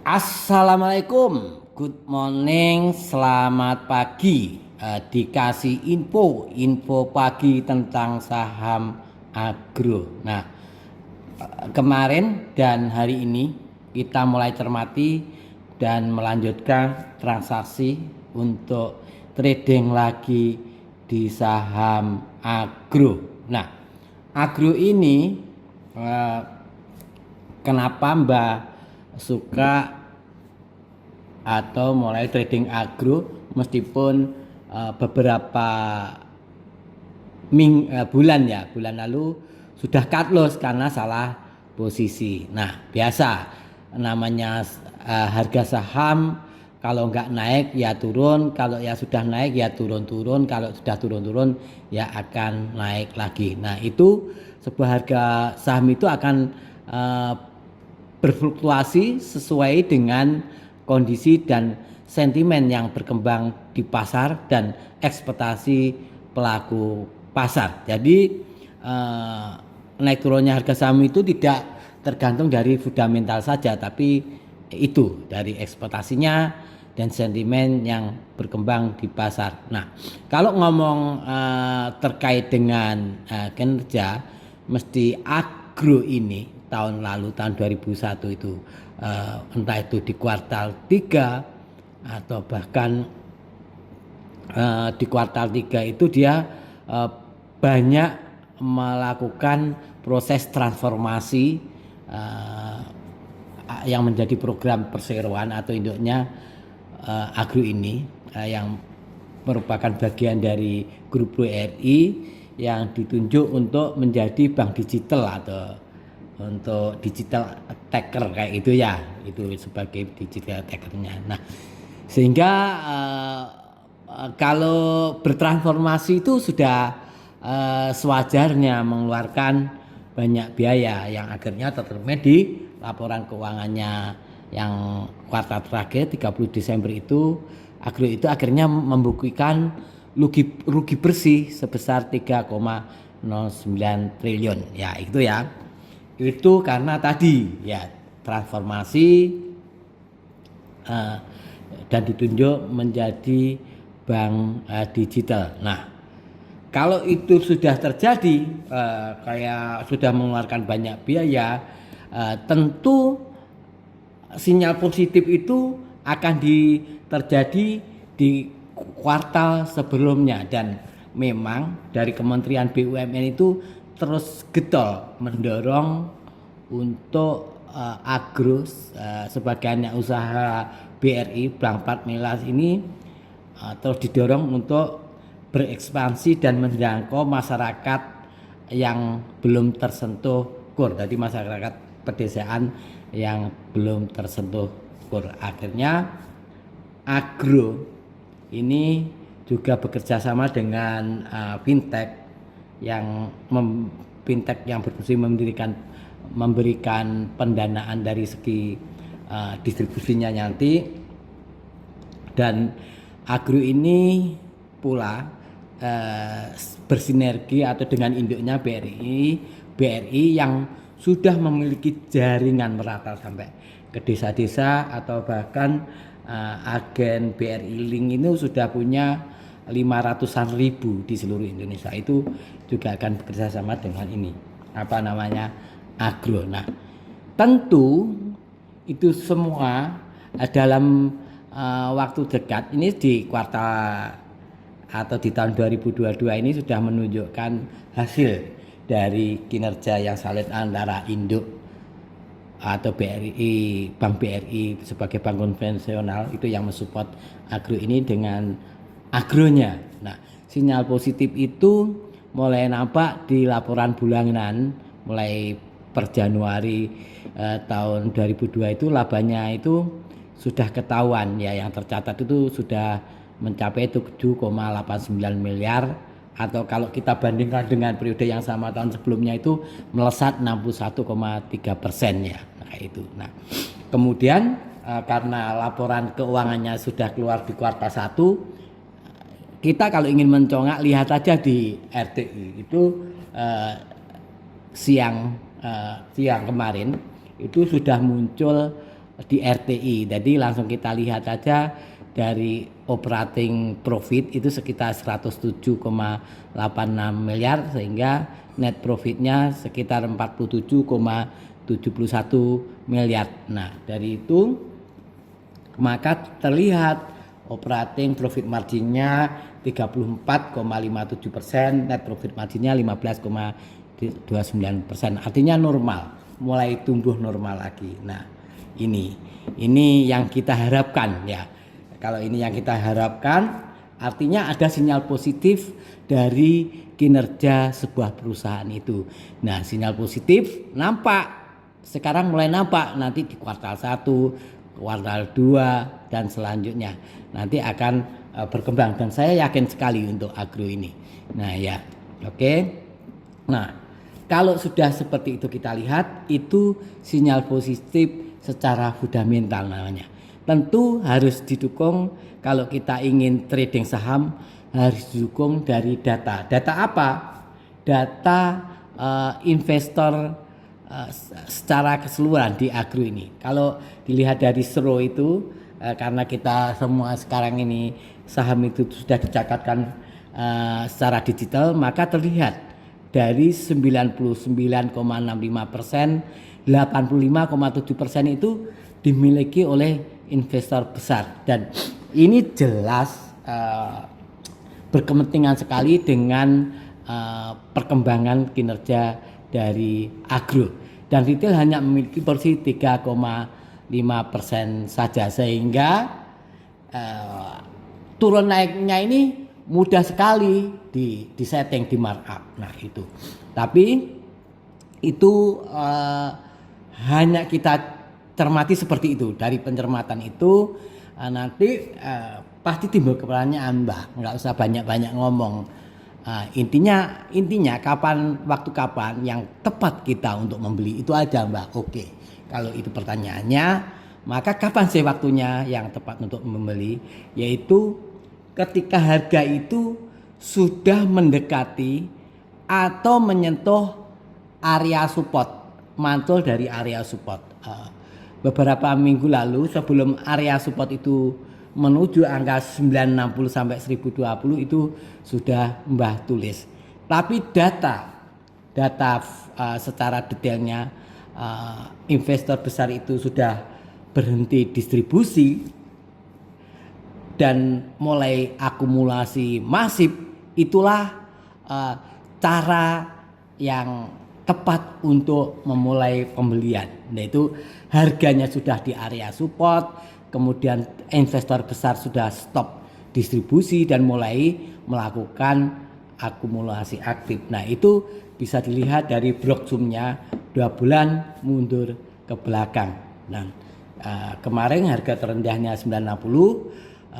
Assalamualaikum, good morning, selamat pagi. Dikasih info pagi tentang saham agro. Nah, kemarin dan hari ini kita mulai cermati dan melanjutkan transaksi untuk trading lagi di saham agro. Nah, agro ini eh, kenapa Mbak suka atau mulai trading agro meskipun beberapa bulan lalu sudah cut loss karena salah posisi. Nah, biasa namanya harga saham kalau nggak naik ya turun, kalau ya sudah naik ya turun-turun, kalau sudah turun-turun ya akan naik lagi. Nah, itu sebuah harga saham itu akan eh, berfluktuasi sesuai dengan kondisi dan sentimen yang berkembang di pasar dan ekspektasi pelaku pasar. Jadi naik turunnya harga saham itu tidak tergantung dari fundamental saja, tapi itu dari ekspektasinya dan sentimen yang berkembang di pasar. Nah, kalau ngomong terkait dengan kinerja, mesti agro ini tahun lalu tahun 2001 itu entah itu di kuartal 3 atau bahkan di kuartal 3 itu dia banyak melakukan proses transformasi yang menjadi program perseroan atau induknya agro ini yang merupakan bagian dari grup BRI yang ditunjuk untuk menjadi bank digital atau untuk digital attacker kayak itu ya, itu sebagai digital attackernya. Nah, sehingga kalau bertransformasi itu sudah sewajarnya mengeluarkan banyak biaya yang akhirnya tercermin di laporan keuangannya yang kuartal terakhir 30 Desember itu agro itu akhirnya membukukan rugi bersih sebesar 3,09 triliun ya itu ya. Itu karena tadi ya transformasi dan ditunjuk menjadi bank digital. Nah, kalau itu sudah terjadi kayak sudah mengeluarkan banyak biaya, tentu sinyal positif itu akan terjadi di kuartal sebelumnya dan memang dari Kementerian BUMN itu terus getol mendorong untuk agro sebagai anak usaha BRI Bank Plat Milas ini terus didorong untuk berekspansi dan menjangkau masyarakat yang belum tersentuh KUR. Jadi masyarakat pedesaan yang belum tersentuh KUR. Akhirnya agro ini juga bekerja sama dengan fintech yang berfungsi memberikan pendanaan dari segi distribusinya nanti, dan agro ini pula bersinergi atau dengan induknya BRI yang sudah memiliki jaringan merata sampai ke desa-desa atau bahkan agen BRI Link ini sudah punya 500-an ribu di seluruh Indonesia. Itu juga akan bekerja sama dengan ini apa namanya agro. Nah, tentu itu semua dalam waktu dekat ini di kuartal atau di tahun 2022 ini sudah menunjukkan hasil dari kinerja yang solid antara induk atau BRI, Bank BRI sebagai bank konvensional itu yang mensupport agro ini dengan agronya. Nah, sinyal positif itu mulai nampak di laporan bulanan mulai per Januari tahun 2002 itu labanya itu sudah ketahuan ya, yang tercatat itu sudah mencapai 7,89 miliar atau kalau kita bandingkan dengan periode yang sama tahun sebelumnya itu melesat 61,3% ya. Nah, itu. Nah, kemudian karena laporan keuangannya sudah keluar di kuartal 1, kita kalau ingin mencongak lihat aja di RTI itu siang kemarin itu sudah muncul di RTI. Jadi langsung kita lihat aja dari operating profit itu sekitar 107,86 miliar sehingga net profitnya sekitar 47,71 miliar. Nah, dari itu maka terlihat operating profit marginnya 34,57%, net profit marginnya 15,29%. Artinya normal, mulai tumbuh normal lagi. Nah, ini yang kita harapkan ya. Kalau ini yang kita harapkan, artinya ada sinyal positif dari kinerja sebuah perusahaan itu. Nah, sinyal positif nampak, sekarang mulai nampak nanti di kuartal 1, kuartal 2 dan selanjutnya. Nanti akan berkembang dan saya yakin sekali untuk agro ini. Nah, ya. Oke. Nah, kalau sudah seperti itu kita lihat, itu sinyal positif secara fundamental namanya. Tentu harus didukung, kalau kita ingin trading saham harus didukung dari data. Data apa? Data investor secara keseluruhan di agro ini. Kalau dilihat dari SRO itu, karena kita semua sekarang ini saham itu sudah dicatatkan secara digital, maka terlihat dari 99,65%, 85,7% itu dimiliki oleh investor besar, dan ini jelas berkepentingan sekali dengan perkembangan kinerja dari agro, dan retail hanya memiliki porsi 3,5% saja, sehingga turun naiknya ini mudah sekali di setting di markup. Nah, itu tapi itu hanya kita cermati seperti itu. Dari pencermatan itu nanti pasti timbul pertanyaan, Mbak, nggak usah banyak-banyak ngomong. Intinya waktu kapan yang tepat kita untuk membeli, itu aja, Mbak. Oke, kalau itu pertanyaannya, maka kapan sih waktunya yang tepat untuk membeli? Yaitu ketika harga itu sudah mendekati atau menyentuh area support, mantul dari area support. Beberapa minggu lalu sebelum area support itu menuju angka 960 sampai 1020 itu sudah Mbah tulis. Tapi data secara detailnya investor besar itu sudah berhenti distribusi dan mulai akumulasi masif. Itulah cara yang tepat untuk memulai pembelian, yaitu harganya sudah di area support, kemudian investor besar sudah stop distribusi dan mulai melakukan akumulasi aktif. Nah, itu bisa dilihat dari block zoom-nya 2 bulan mundur ke belakang. Nah, kemarin harga terendahnya 960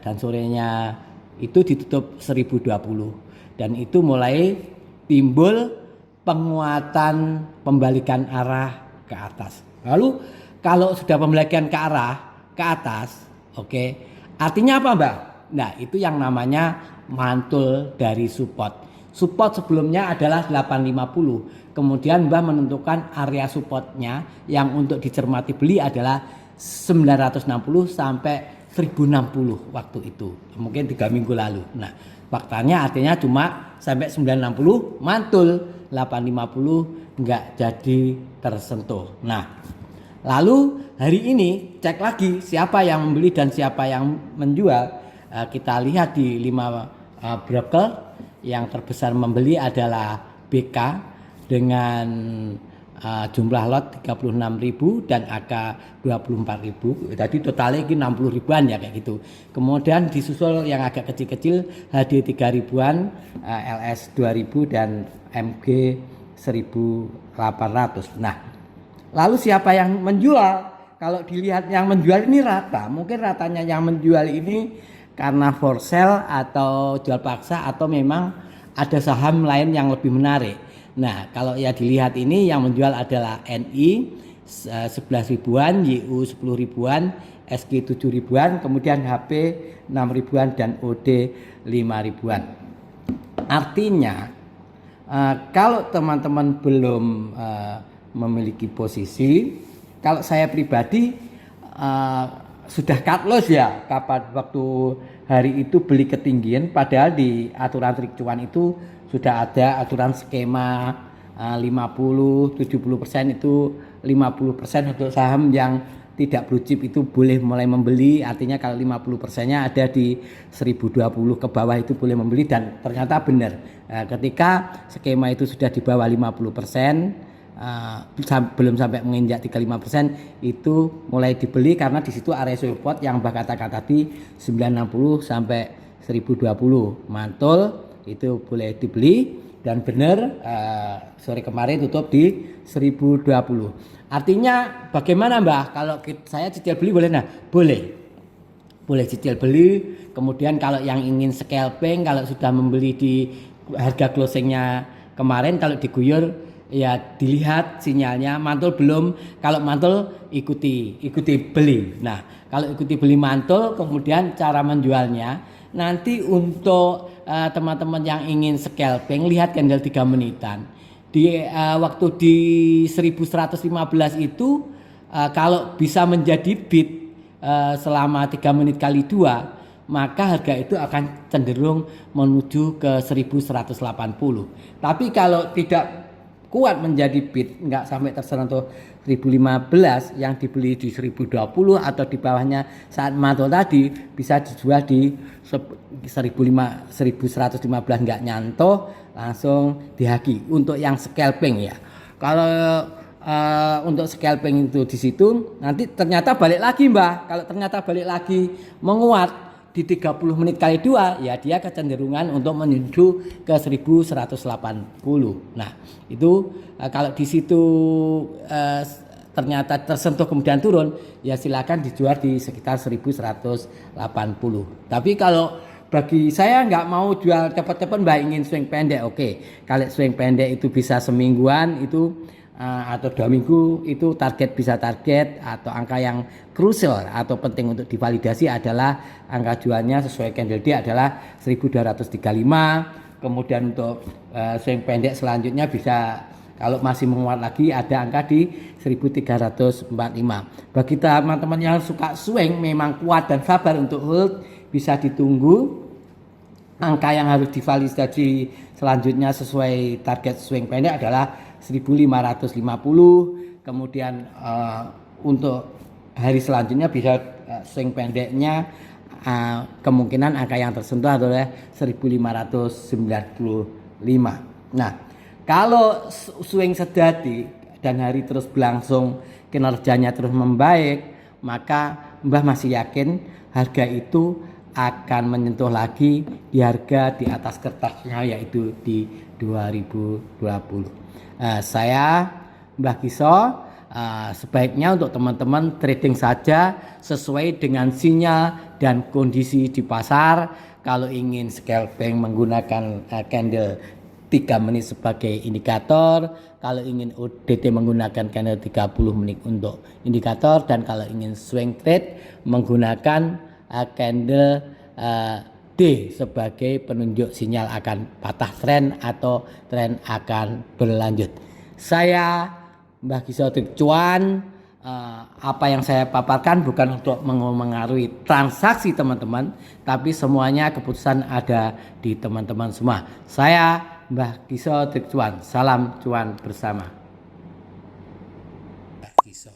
dan sorenya itu ditutup 1020. Dan itu mulai timbul penguatan pembalikan arah ke atas. Lalu kalau sudah pembalikan ke arah ke atas, oke, artinya apa, Mbak? Nah, itu yang namanya mantul dari support. Support sebelumnya adalah 850. Kemudian Mbak menentukan area supportnya yang untuk dicermati beli adalah 960 sampai 1060 waktu itu. Mungkin 3 minggu lalu. Nah, faktanya artinya cuma sampai 960 mantul, 850 enggak jadi tersentuh. Nah, lalu hari ini cek lagi siapa yang membeli dan siapa yang menjual. Kita lihat di 5 broker, yang terbesar membeli adalah BK dengan jumlah lot 36.000 dan AK 24.000. Tadi totalnya ini 60 ribuan ya kayak gitu. Kemudian disusul yang agak kecil-kecil HD 3 ribuan, LS 2000 dan MG 1800. Nah, lalu siapa yang menjual? Kalau dilihat yang menjual ini rata. Mungkin ratanya yang menjual ini karena for sale atau jual paksa atau memang ada saham lain yang lebih menarik. Nah, kalau ya dilihat ini yang menjual adalah NI 11 ribuan, YU 10 ribuan, SG 7 ribuan, kemudian HP 6 ribuan dan OD 5 ribuan. Artinya kalau teman-teman belum memiliki posisi. Kalau saya pribadi sudah cut loss ya, kapan waktu hari itu beli ketinggian, padahal di aturan trik cuan itu sudah ada aturan skema 50-70% itu 50% untuk saham yang tidak blue chip itu boleh mulai membeli, artinya kalau 50%-nya ada di 1020 ke bawah itu boleh membeli, dan ternyata benar. Ketika skema itu sudah di bawah 50%, belum sampai menginjak 35% itu mulai dibeli, karena di situ area support yang Mbah katakan tadi 960 sampai 1020 mantul itu boleh dibeli, dan benar sore kemarin tutup di 1020. Artinya bagaimana Mbah? Kalau saya cicil beli boleh? Nah, boleh cicil beli. Kemudian kalau yang ingin scalping, kalau sudah membeli di harga closingnya kemarin, kalau diguyur ya dilihat sinyalnya mantul belum. Kalau mantul ikuti beli. Nah, kalau ikuti beli mantul, kemudian cara menjualnya nanti untuk teman-teman yang ingin scalping, lihat candle 3 menitan. Di waktu di 1115 itu kalau bisa menjadi bid selama 3 menit kali 2, maka harga itu akan cenderung menuju ke 1180. Tapi kalau tidak kuat menjadi bid, nggak sampai tersentuh 1015, yang dibeli di 1020 atau di bawahnya saat mantul tadi bisa dijual di 1115, nggak nyantuh langsung dihaki untuk yang scalping ya. Kalau untuk scalping itu di situ nanti ternyata balik lagi Mbah. Kalau ternyata balik lagi menguat di 30 menit kali 2, ya dia kecenderungan untuk menuju ke 1180. Nah, itu kalau di situ ternyata tersentuh kemudian turun, ya silakan dijual di sekitar 1180. Tapi kalau bagi saya nggak mau jual cepat-cepat Mbak, ingin swing pendek, oke. Kalau swing pendek itu bisa semingguan itu atau 2 minggu itu target, bisa target atau angka yang krusial atau penting untuk divalidasi adalah angka jualnya sesuai candle D adalah 1235. Kemudian untuk swing pendek selanjutnya bisa, kalau masih menguat lagi, ada angka di 1345. Bagi teman-teman yang suka swing memang kuat dan sabar untuk hold, bisa ditunggu. Angka yang harus divalidasi selanjutnya sesuai target swing pendek adalah 1550. Kemudian untuk hari selanjutnya bisa swing pendeknya kemungkinan angka yang tersentuh adalah 1595. Nah, kalau swing sejati dan hari terus berlangsung, kinerjanya terus membaik, maka Mbah masih yakin harga itu akan menyentuh lagi di harga di atas kertasnya, yaitu di 2020. Saya Mbah Kiso, sebaiknya untuk teman-teman trading saja sesuai dengan sinyal dan kondisi di pasar. Kalau ingin scalping menggunakan candle 3 menit sebagai indikator, kalau ingin ODT menggunakan candle 30 menit untuk indikator, dan kalau ingin swing trade menggunakan candle D sebagai penunjuk sinyal akan patah tren atau tren akan berlanjut. Saya Mbah Kiso Trik Cuan, apa yang saya paparkan bukan untuk mengaruhi transaksi teman-teman, tapi semuanya keputusan ada di teman-teman semua. Saya Mbah Kiso Trik Cuan, salam cuan bersama. Mbah Kiso.